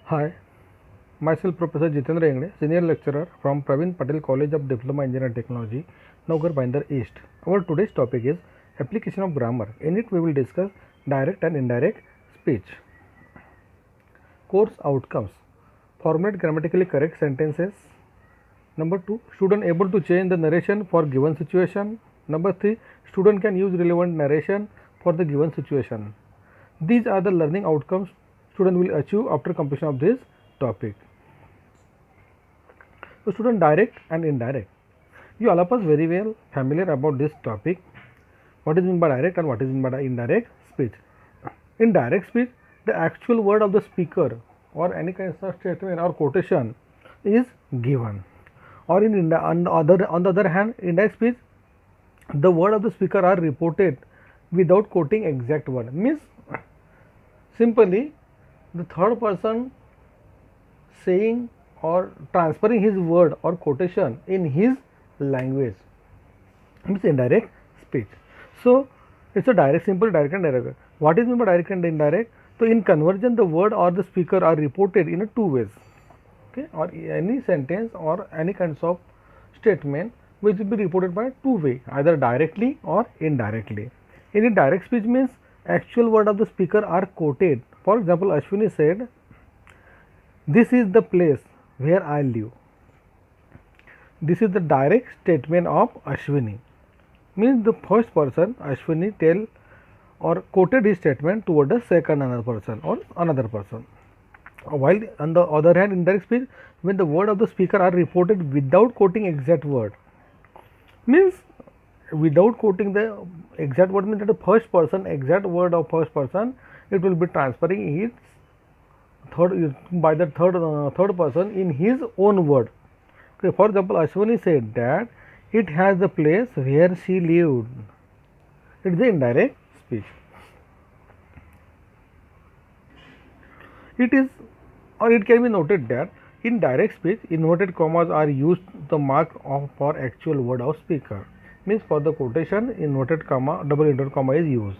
Hi, myself Professor Jitendra Engde, Senior Lecturer from Praveen Patel College of Diploma Engineering Technology, Naugar Binder East. Our today's topic is application of grammar. In it, we will discuss direct and indirect speech. Course outcomes: formulate grammatically correct sentences. Number 2, student able to change the narration for given situation. Number 3, student can use relevant narration for the given situation. These are the learning outcomes student will achieve after completion of this topic. So, student, direct and indirect. You all of us very well familiar about this topic. What is meant by direct and what is meant by indirect speech. In direct speech, the actual word of the speaker or any kind of statement or quotation is given. Or on the other hand, indirect speech, the word of the speaker are reported without quoting exact word. Means simply the third person saying or transferring his word or quotation in his language. Means indirect speech. So it's a direct, simple, direct and indirect. What is meant by direct and indirect? So in conversion, the word or the speaker are reported in a two ways. Okay, or any sentence or any kinds of statement which will be reported by two way, either directly or indirectly. In a direct speech means actual word of the speaker are quoted. For example, Ashwini said, "This is the place where I live." This is the direct statement of Ashwini. Means the first person Ashwini tell or quoted his statement toward the second another person or another person. While on the other hand, indirect speech, when the word of the speaker are reported without quoting exact word, means without quoting the exact word means that the first person exact word of first person, it will be transferring its by the third person in his own word. Okay, for example, Ashwini said that it has the place where she lived. It is the indirect speech. It is, or it can be noted that in direct speech, inverted commas are used the mark of for actual word of speaker. Means for the quotation, inverted comma, double inverted comma is used.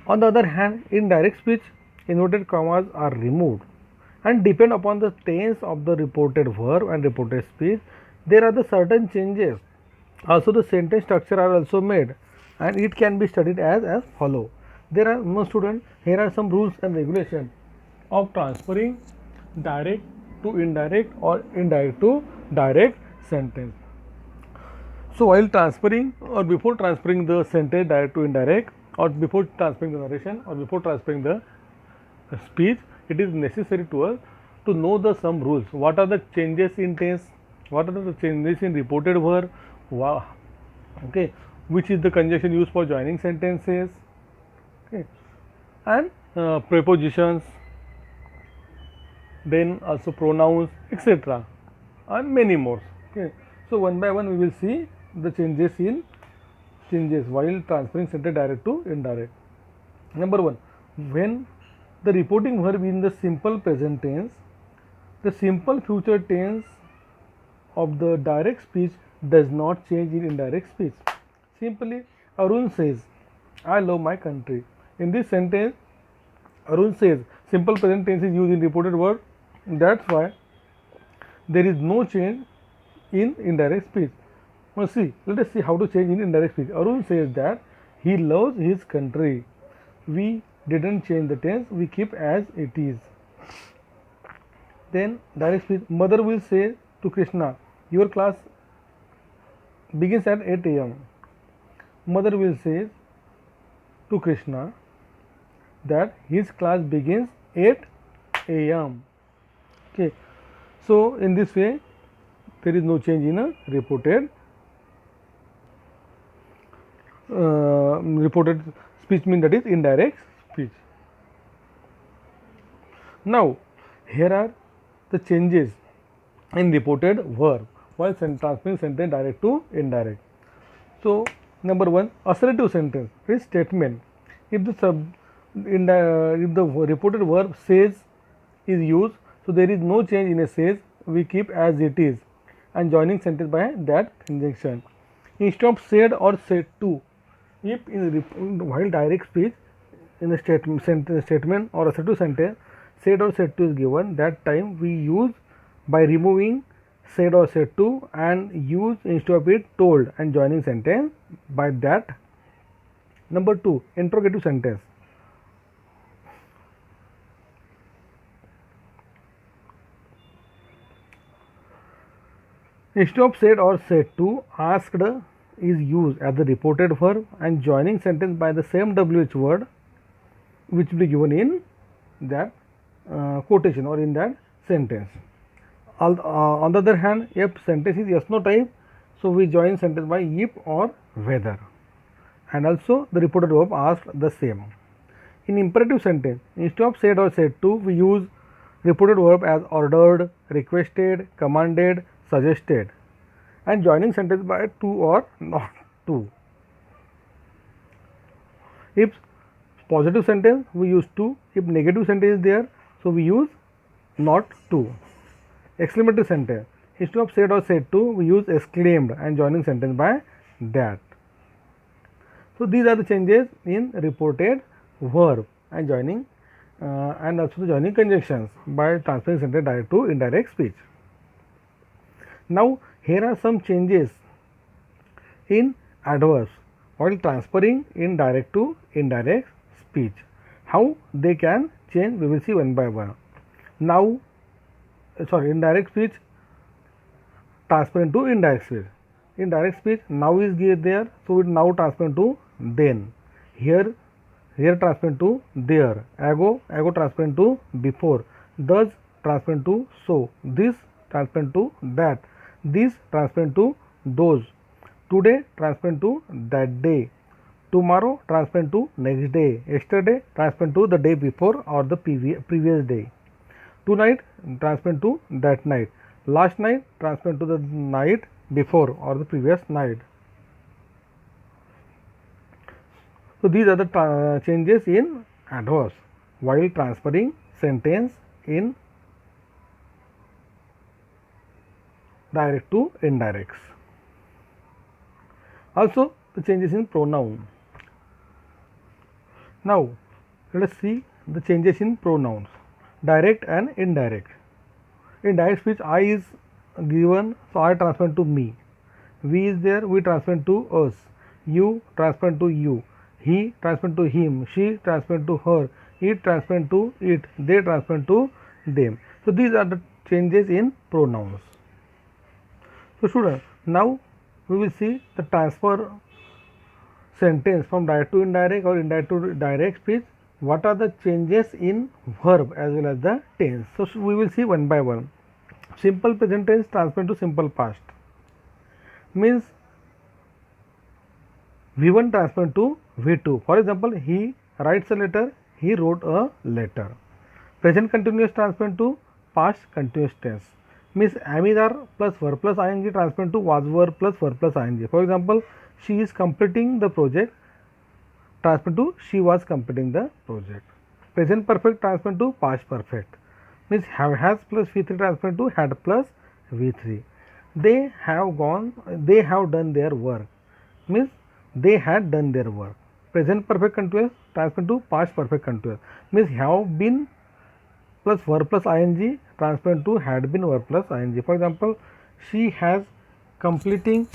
On the other hand, in direct speech, inverted commas are removed and depend upon the tense of the reported verb and reported speech. There are the certain changes. Also, the sentence structure are also made, and it can be studied as follow. There are no students. Here are some rules and regulations of transferring direct to indirect or indirect to direct sentence. So while transferring or before transferring the sentence direct to indirect or before transferring the narration or before transferring the speech, it is necessary to us to know the some rules. What are the changes in tense? What are the changes in reported verb? Okay, which is the conjunction used for joining sentences? Okay, and prepositions, then also pronouns, etc., and many more. Okay, so one by one we will see the changes while transferring sentence direct to indirect. Number 1, when the reporting verb in the simple present tense, the simple future tense of the direct speech does not change in indirect speech. Simply, Arun says, "I love my country." In this sentence, Arun says, simple present tense is used in reported verb. That's why there is no change in indirect speech. Now see, let us see how to change in indirect speech. Arun says that he loves his country. We didn't change the tense, we keep as it is. Then direct speech, mother will say to Krishna, "Your class begins at 8 a.m. Mother will say to Krishna that his class begins 8 a.m. Okay, so in this way there is no change in a reported speech, means that is indirect speech. Now here are the changes in reported verb while transferring sentence direct to indirect. So number 1, assertive sentence is statement. If the reported verb says is used, so there is no change in a says, we keep as it is and joining sentence by that conjunction. Instead of said or said to, if in while direct speech in a statement or assertive sentence, said or said to is given, that time we use by removing said or said to and use instead of it told and joining sentence by that. Number 2, interrogative sentence. Instead of said or said to, asked is used as the reported verb and joining sentence by the same WH word which will be given in that quotation or in that sentence. On the other hand, if sentence is yes no type, so we join sentence by if or whether, and also the reported verb asked the same. In imperative sentence, instead of said or said to, we use reported verb as ordered, requested, commanded, suggested, and joining sentence by to or not to. If positive sentence, we use to. If negative sentence is there, so we use not to. Exclamative sentence, instead of said or said to, we use exclaimed and joining sentence by that. So these are the changes in reported verb and joining and also the joining conjunctions by transferring sentence direct to indirect speech. Now here are some changes in adverbs while transferring in direct to indirect speech. How they can change, we will see one by one. Now, indirect speech transfer into indirect speech. In direct speech, now is there, so it now transfer into then. Here transfer into there. Ago transfer into before. Thus transfer into so. This transfer into that. This transfer into those. Today transfer into that day. Tomorrow transfer into next day. Yesterday transfer into the day before or the previous day. Tonight transfer into that night. Last night transfer into the night before or the previous night. So these are the changes in adverbs while transferring sentence in direct to indirects. Also the changes in pronoun. Now let us see the changes in pronouns, direct and indirect. In direct speech, I is given, so I transfer to me. We is there, we transfer to us. You transfer to you. He transfer to him. She transfer to her. It transfer to it. They transfer to them. So these are the changes in pronouns. So students, now we will see the transfer sentence from direct to indirect or indirect to direct speech. What are the changes in verb as well as the tense? So we will see one by one. Simple present tense transfer to simple past, means V1 transfer to V2. For example, he writes a letter, he wrote a letter. Present continuous transfer to past continuous tense, means am is are plus verb plus ing transfer to was verb plus verb plus ing. For example, she is completing the project, transfer to she was completing the project. Present perfect transfer to past perfect, means have has plus V3 transfer to had plus V3. They have done their work, means they had done their work. Present perfect continuous transfer to past perfect continuous, means have been plus verb plus ing transfer to had been verb plus ing. For example, she has completing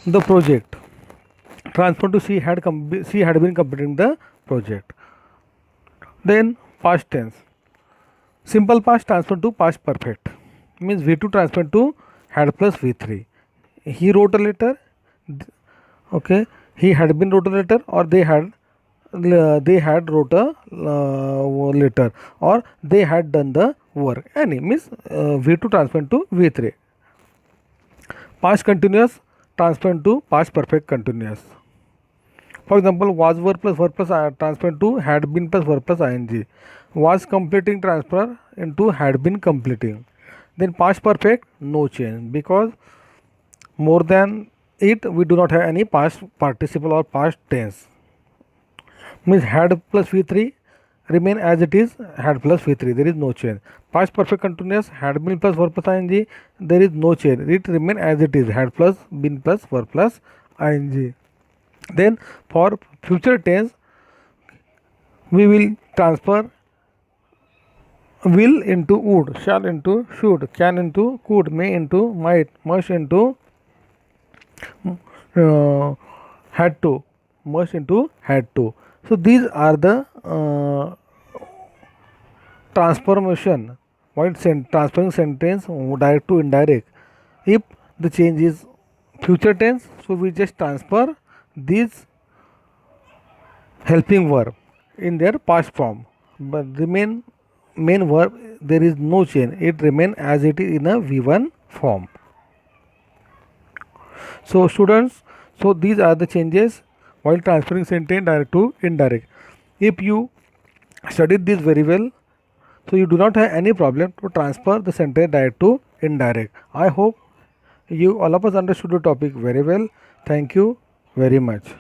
the project, transfer to she had been completing the project. Then past tense, simple past transfer to past perfect, means V2 transfer to had plus V3. He wrote a letter, okay, he had been wrote a letter, or they had wrote a letter, or they had done the work. Any means V2 transfer to V3. Past continuous transfer to past perfect continuous. For example, was verb plus transfer to had been plus verb plus ing. Was completing transfer into had been completing. Then past perfect, no change, because more than it we do not have any past participle or past tense. Means had plus V3 remain as it is, had plus V3, there is no change. Past perfect continuous, had been plus verb plus ing, there is no change, it remain as it is, had plus been plus verb plus ing. Then for future tense, we will transfer will into would, shall into should, can into could, may into might, must into had to, must into had to. So these are the transformation while transferring sentence direct to indirect. If the change is future tense, so we just transfer these helping verb in their past form, but remain main verb there is no change, it remain as it is in a v1 form. So students, so these are the changes while transferring sentence direct to indirect. If you studied this very well, so you do not have any problem to transfer the sentence direct to indirect. I hope you all of us understood the topic very well. Thank you very much.